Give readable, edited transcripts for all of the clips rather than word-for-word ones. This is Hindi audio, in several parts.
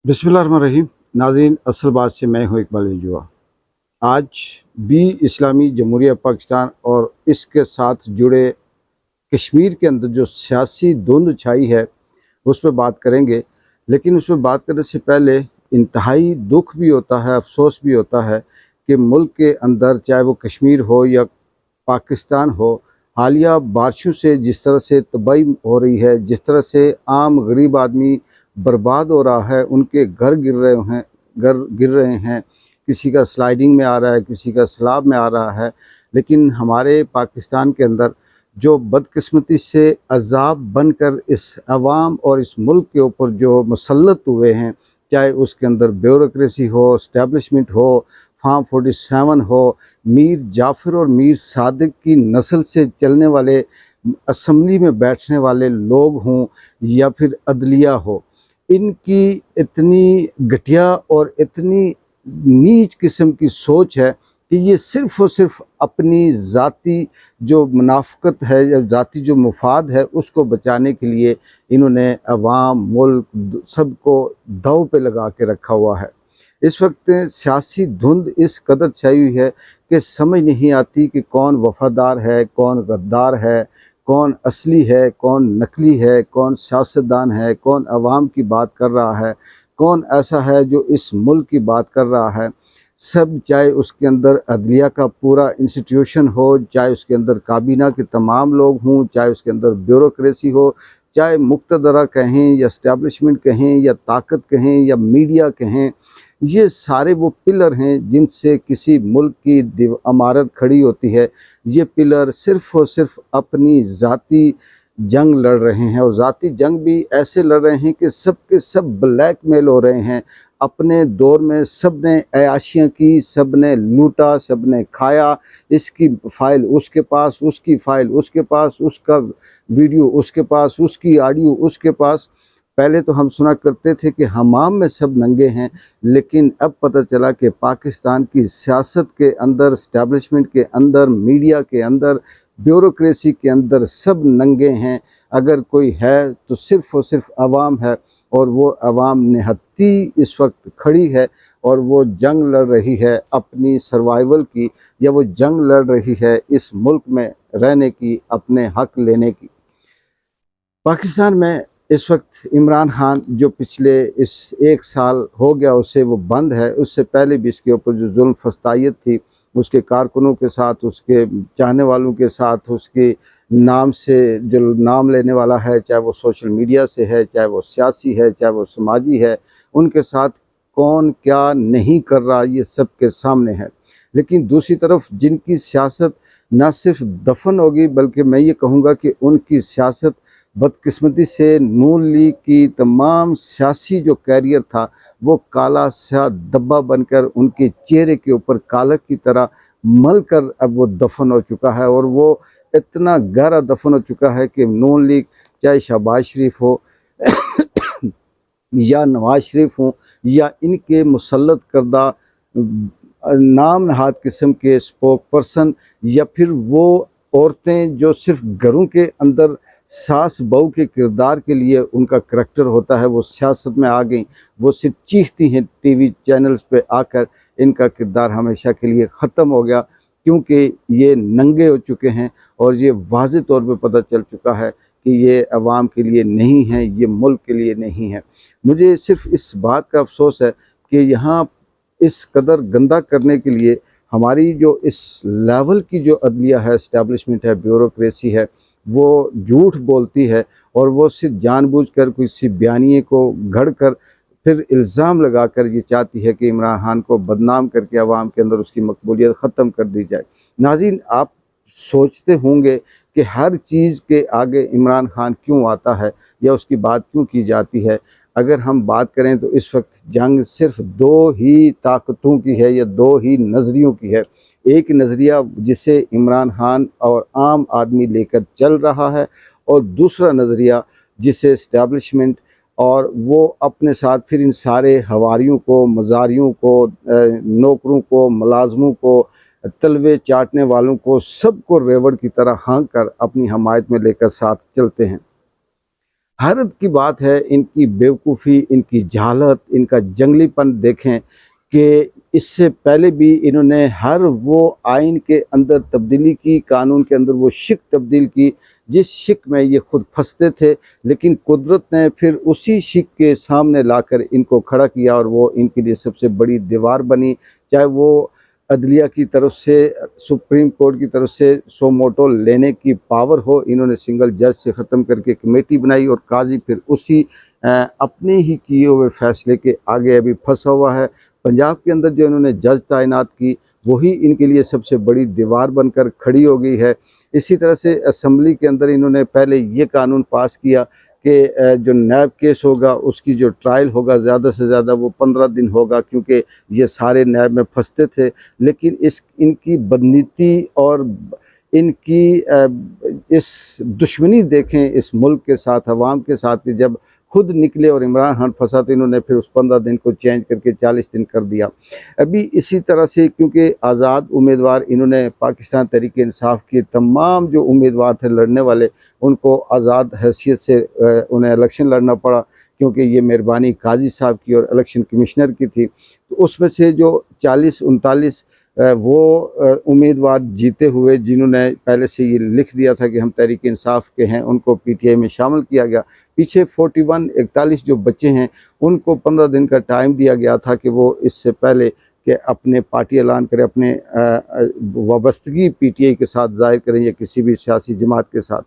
बिस्मिल्लाहिर्रहमानिर्रहीम। नाज़रीन, असल बात से मैं हूँ इकबाल जुआ। आज भी इस्लामी जमहूरिया पाकिस्तान और इसके साथ जुड़े कश्मीर के अंदर जो सियासी धुंध छाई है उस पर बात करेंगे। लेकिन उस पर बात करने से पहले इंतहाई दुख भी होता है, अफसोस भी होता है कि मुल्क के अंदर, चाहे वो कश्मीर हो या पाकिस्तान हो, हालिया बारिशों से जिस तरह से तबाही हो रही है, जिस तरह से आम गरीब आदमी बर्बाद हो रहा है, उनके घर गिर रहे हैं, किसी का स्लाइडिंग में आ रहा है, किसी का सैलाब में आ रहा है। लेकिन हमारे पाकिस्तान के अंदर जो बदकिस्मती से अज़ाब बनकर इस अवाम और इस मुल्क के ऊपर जो मुसल्लत हुए हैं, चाहे उसके अंदर ब्यूरोक्रेसी हो, इस्टेब्लिशमेंट हो, फार्म 47 हो, मीर जाफ़र और मीर सादिक की नस्ल से चलने वाले असम्बली में बैठने वाले लोग हों या फिर अदलिया हो, इनकी इतनी घटिया और इतनी नीच किस्म की सोच है कि ये सिर्फ़ और सिर्फ़ अपनी ज़ाती जो मुनाफ़क़त है या ज़ाती जो मुफ़ाद है उसको बचाने के लिए इन्होंने अवाम, मुल्क सबको दाँव पे लगा के रखा हुआ है। इस वक्त सियासी धुंध इस कदर छाई हुई है कि समझ नहीं आती कि कौन वफ़ादार है, कौन गद्दार है, कौन असली है, कौन नकली है, कौन सियासतदान है, कौन अवाम की बात कर रहा है, कौन ऐसा है जो इस मुल्क की बात कर रहा है। सब, चाहे उसके अंदर अदलिया का पूरा इंस्टीट्यूशन हो, चाहे उसके अंदर काबीना के तमाम लोग हों, चाहे उसके अंदर ब्यूरोक्रेसी हो, चाहे मुक़्तदरा कहें या इस्टेब्लिशमेंट कहें या ताकत कहें या मीडिया कहें, ये सारे वो पिलर हैं जिनसे किसी मुल्क की इमारत खड़ी होती है। ये पिलर सिर्फ़ और सिर्फ़ अपनी ज़ाती जंग लड़ रहे हैं, और ज़ाती जंग भी ऐसे लड़ रहे हैं कि सब के सब ब्लैकमेल हो रहे हैं। अपने दौर में सब ने अयाशियाँ की, सब ने लूटा, सब ने खाया। इसकी फ़ाइल उसके पास, उसकी फ़ाइल उसके पास, उसका वीडियो उसके पास, उसकी ऑडियो उसके पास। पहले तो हम सुना करते थे कि हमाम में सब नंगे हैं, लेकिन अब पता चला कि पाकिस्तान की सियासत के अंदर, इस्टेब्लिशमेंट के अंदर, मीडिया के अंदर, ब्यूरोक्रेसी के अंदर सब नंगे हैं। अगर कोई है तो सिर्फ़ और सिर्फ़ अवाम है, और वो अवाम निहत्ती इस वक्त खड़ी है, और वो जंग लड़ रही है अपनी सर्वाइवल की, या वो जंग लड़ रही है इस मुल्क में रहने की, अपने हक लेने की। पाकिस्तान में इस वक्त इमरान खान जो पिछले इस 1 साल हो गया उससे वो बंद है, उससे पहले भी इसके ऊपर जो जुल्म फस्तायत थी, उसके कारकुनों के साथ, उसके चाहने वालों के साथ, उसके नाम से जो नाम लेने वाला है, चाहे वो सोशल मीडिया से है, चाहे वो सियासी है, चाहे वो समाजी है, उनके साथ कौन क्या नहीं कर रहा ये सब के सामने है। लेकिन दूसरी तरफ जिनकी सियासत न सिर्फ दफन होगी, बल्कि मैं ये कहूँगा कि उनकी सियासत बदकिस्मती से नून लीग की तमाम सियासी जो कैरियर था, वो काला स्याह धब्बा बनकर उनके चेहरे के ऊपर कालक की तरह मल कर अब वो दफन हो चुका है। और वो इतना गहरा दफन हो चुका है कि नून लीग, चाहे शहबाज शरीफ हो या नवाज शरीफ हों, या इनके मुसल्लत करदा नाम नहाद किस्म के स्पोक पर्सन, या फिर वो औरतें जो सिर्फ घरों के अंदर सास बहू के किरदार के लिए उनका करैक्टर होता है, वो सियासत में आ गई। वो सिर्फ चीखती हैं टीवी चैनल्स पे आकर, इनका किरदार हमेशा के लिए ख़त्म हो गया, क्योंकि ये नंगे हो चुके हैं और ये वाज़ेह तौर पे पता चल चुका है कि ये अवाम के लिए नहीं है, ये मुल्क के लिए नहीं है। मुझे सिर्फ इस बात का अफसोस है कि यहाँ इस कदर गंदा करने के लिए हमारी जो इस लेवल की जो अदलिया है, इस्टेब्लिशमेंट है, ब्यूरोक्रेसी है, वो झूठ बोलती है, और वो सिर्फ जानबूझकर किसी बयानिए को घड़ कर फिर इल्ज़ाम लगाकर ये चाहती है कि इमरान खान को बदनाम करके अवाम के अंदर उसकी मकबूलियत ख़त्म कर दी जाए। नाज़रीन, आप सोचते होंगे कि हर चीज़ के आगे इमरान खान क्यों आता है या उसकी बात क्यों की जाती है। अगर हम बात करें तो इस वक्त जंग सिर्फ दो ही ताकतों की है या दो ही नज़रियों की है। एक नज़रिया जिसे इमरान खान और आम आदमी लेकर चल रहा है, और दूसरा नज़रिया जिसे इस्टेब्लिशमेंट और वो अपने साथ फिर इन सारे हवारियों को, मज़ारियों को, नौकरों को, मुलाज़मों को, तलवे चाटने वालों को, सबको रेवड़ की तरह हाँक कर अपनी हमायत में लेकर साथ चलते हैं। हैरत की बात है, इनकी बेवकूफ़ी, इनकी जहालत, इनका जंगलीपन देखें कि इससे पहले भी इन्होंने हर वो आइन के अंदर तब्दीली की, कानून के अंदर वो शिक तब्दील की, जिस शिक में ये खुद फंसते थे, लेकिन कुदरत ने फिर उसी शिक के सामने लाकर इनको खड़ा किया और वो इनके लिए सबसे बड़ी दीवार बनी। चाहे वो अदलिया की तरफ से, सुप्रीम कोर्ट की तरफ से सो मोटो लेने की पावर हो, इन्होंने सिंगल जज से ख़त्म करके कमेटी बनाई और काजी फिर उसी अपने ही किए हुए फैसले के आगे अभी फंसा हुआ है। पंजाब के अंदर जो इन्होंने जज तैनात की, वही इनके लिए सबसे बड़ी दीवार बनकर खड़ी हो गई है। इसी तरह से असम्बली के अंदर इन्होंने पहले ये कानून पास किया कि जो नैब केस होगा उसकी जो ट्रायल होगा ज़्यादा से ज़्यादा वो 15 दिन होगा, क्योंकि ये सारे नैब में फंसते थे। लेकिन इनकी बदनीति और इनकी इस दुश्मनी देखें इस मुल्क के साथ, अवाम के साथ, कि जब खुद निकले और इमरान खान फंसा तो इन्होंने फिर उस 15 दिन को चेंज करके 40 दिन कर दिया। अभी इसी तरह से क्योंकि आज़ाद उम्मीदवार, इन्होंने पाकिस्तान तहरीक इंसाफ के तमाम जो उम्मीदवार थे लड़ने वाले, उनको आज़ाद हैसियत से उन्हें इलेक्शन लड़ना पड़ा, क्योंकि ये मेहरबानी काजी साहब की और इलेक्शन कमिश्नर की थी। तो उसमें से जो 40-39 वो उम्मीदवार जीते हुए, जिन्होंने पहले से ये लिख दिया था कि हम तहरीक इंसाफ के हैं, उनको पीटीआई में शामिल किया गया। पीछे 41-41 जो बच्चे हैं, उनको 15 दिन का टाइम दिया गया था कि वो इससे पहले कि अपने पार्टी ऐलान करें, अपने वाबस्तगी पीटीआई के साथ ज़ाहिर करें या किसी भी सियासी जमात के साथ।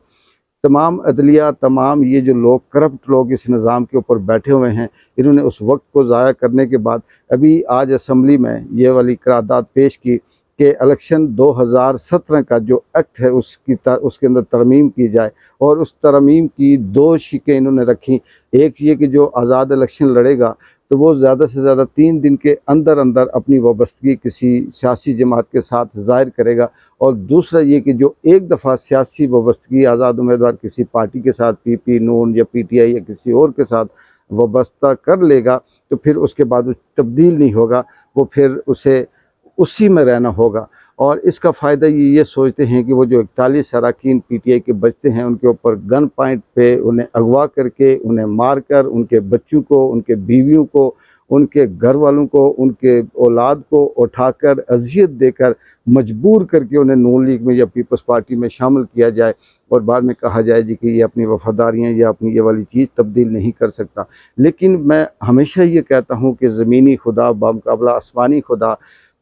तमाम अदलिया, तमाम ये जो लोग, करप्ट लोग इस निज़ाम के ऊपर बैठे हुए हैं, इन्होंने उस वक्त को ज़ाया करने के बाद अभी आज असम्बली में ये वाली करारदाद पेश की कि इलेक्शन 2017 का जो एक्ट है उसके अंदर तरमीम की जाए। और उस तरमीम की 2 शिकें इन्होंने रखी। एक ये कि जो आज़ाद इलेक्शन लड़ेगा तो वो ज़्यादा से ज़्यादा 3 दिन के अंदर अंदर अपनी वाबस्तगी किसी सियासी जमात के साथ ज़ाहिर करेगा। और दूसरा ये कि जो एक दफ़ा सियासी वाबस्तगी आज़ाद उम्मीदवार किसी पार्टी के साथ, पीपी, नून या पीटीआई या किसी और के साथ वाबस्ता कर लेगा, तो फिर उसके बाद वो तब्दील नहीं होगा, वो फिर उसे उसी में रहना होगा। और इसका फ़ायदा ये सोचते हैं कि वो जो 41 अरकान पीटीआई के बचते हैं, उनके ऊपर गन पॉइंट पे उन्हें अगवा करके, उन्हें मारकर, उनके बच्चों को, उनके बीवियों को, उनके घर वालों को, उनके औलाद को उठाकर अज़ियत देकर मजबूर करके उन्हें नून लीग में या पीपल्स पार्टी में शामिल किया जाए और बाद में कहा जाए जी कि ये अपनी वफ़ादारियाँ या अपनी ये वाली चीज़ तब्दील नहीं कर सकता। लेकिन मैं हमेशा ये कहता हूँ कि ज़मीनी खुदा बामुकाबला आसमानी खुदा,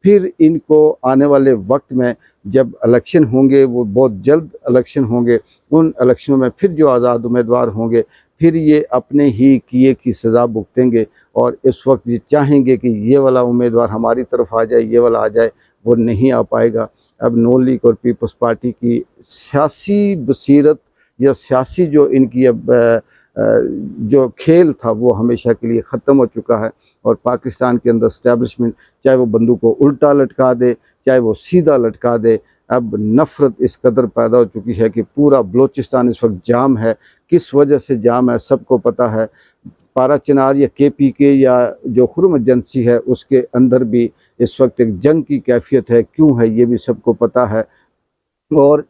फिर इनको आने वाले वक्त में जब इलेक्शन होंगे, वो बहुत जल्द इलेक्शन होंगे, उन इलेक्शनों में फिर जो आज़ाद उम्मीदवार होंगे, फिर ये अपने ही किए की सज़ा भुगतेंगे। और इस वक्त ये चाहेंगे कि ये वाला उम्मीदवार हमारी तरफ आ जाए, ये वाला आ जाए, वो नहीं आ पाएगा। अब नून लीग और पीपल्स पार्टी की सियासी बसीरत या सियासी जो इनकी अब जो खेल था वो हमेशा के लिए ख़त्म हो चुका है। और पाकिस्तान के अंदर इस्टेब्लिशमेंट, चाहे वो बंदूक को उल्टा लटका दे, चाहे वो सीधा लटका दे, अब नफ़रत इस कदर पैदा हो चुकी है कि पूरा बलूचिस्तान इस वक्त जाम है। किस वजह से जाम है सबको पता है। पारा चिनार या केपीके या जो खुर्रम एजेंसी है उसके अंदर भी इस वक्त एक जंग की कैफियत है। क्यों है ये भी सबको पता है। और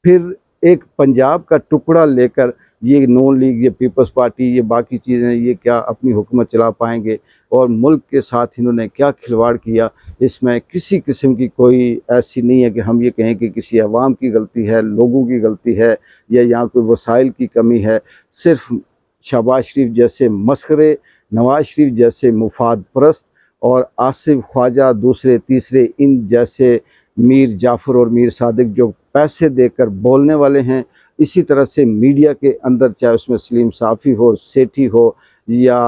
फिर एक पंजाब का टुकड़ा लेकर ये नून लीग, ये पीपल्स पार्टी, ये बाकी चीज़ें, ये क्या अपनी हुकूमत चला पाएंगे। और मुल्क के साथ इन्होंने क्या खिलवाड़ किया, इसमें किसी किस्म की कोई ऐसी नहीं है कि हम ये कहें कि किसी अवाम की गलती है, लोगों की गलती है या यहाँ कोई वसाइल की कमी है। सिर्फ शहबाज शरीफ जैसे मस्खरे, नवाज शरीफ जैसे मुफाद परस्त और आसिफ ख्वाजा दूसरे तीसरे इन जैसे मीर जाफ़र और मीर सादिक जो पैसे देकर बोलने वाले हैं। इसी तरह से मीडिया के अंदर, चाहे उसमें सलीम साफ़ी हो, सेठी हो या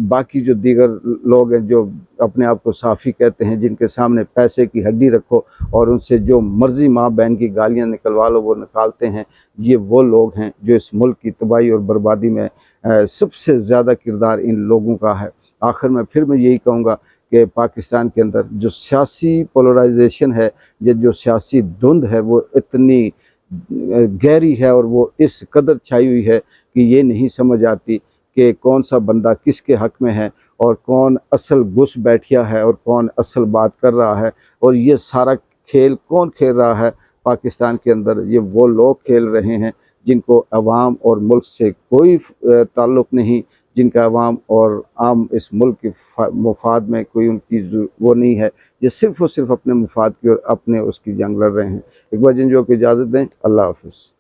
बाकी जो दीगर लोग हैं जो अपने आप को साफ़ी कहते हैं, जिनके सामने पैसे की हड्डी रखो और उनसे जो मर्ज़ी माँ बहन की गालियाँ निकलवा लो वो निकालते हैं। ये वो लोग हैं जो इस मुल्क की तबाही और बर्बादी में सबसे ज़्यादा किरदार इन लोगों का है। आखिर में फिर मैं यही कहूँगा कि पाकिस्तान के अंदर जो सियासी पोलराइजेशन है या जो सियासी धुंध है वो इतनी गहरी है और वो इस कदर छाई हुई है कि ये नहीं समझ आती कि कौन सा बंदा किसके हक़ में है और कौन असल घुस बैठिया है और कौन असल बात कर रहा है। और ये सारा खेल कौन खेल रहा है पाकिस्तान के अंदर, ये वो लोग खेल रहे हैं जिनको अवाम और मुल्क से कोई ताल्लुक़ नहीं, जिनका अवाम और आम इस मुल्क के मुफाद में कोई उनकी वो नहीं है, ये सिर्फ़ और सिर्फ अपने मुफाद की और अपने उसकी जंग लड़ रहे हैं। इकबाल जंजो को इजाज़त दें। अल्लाह हाफ़िज़।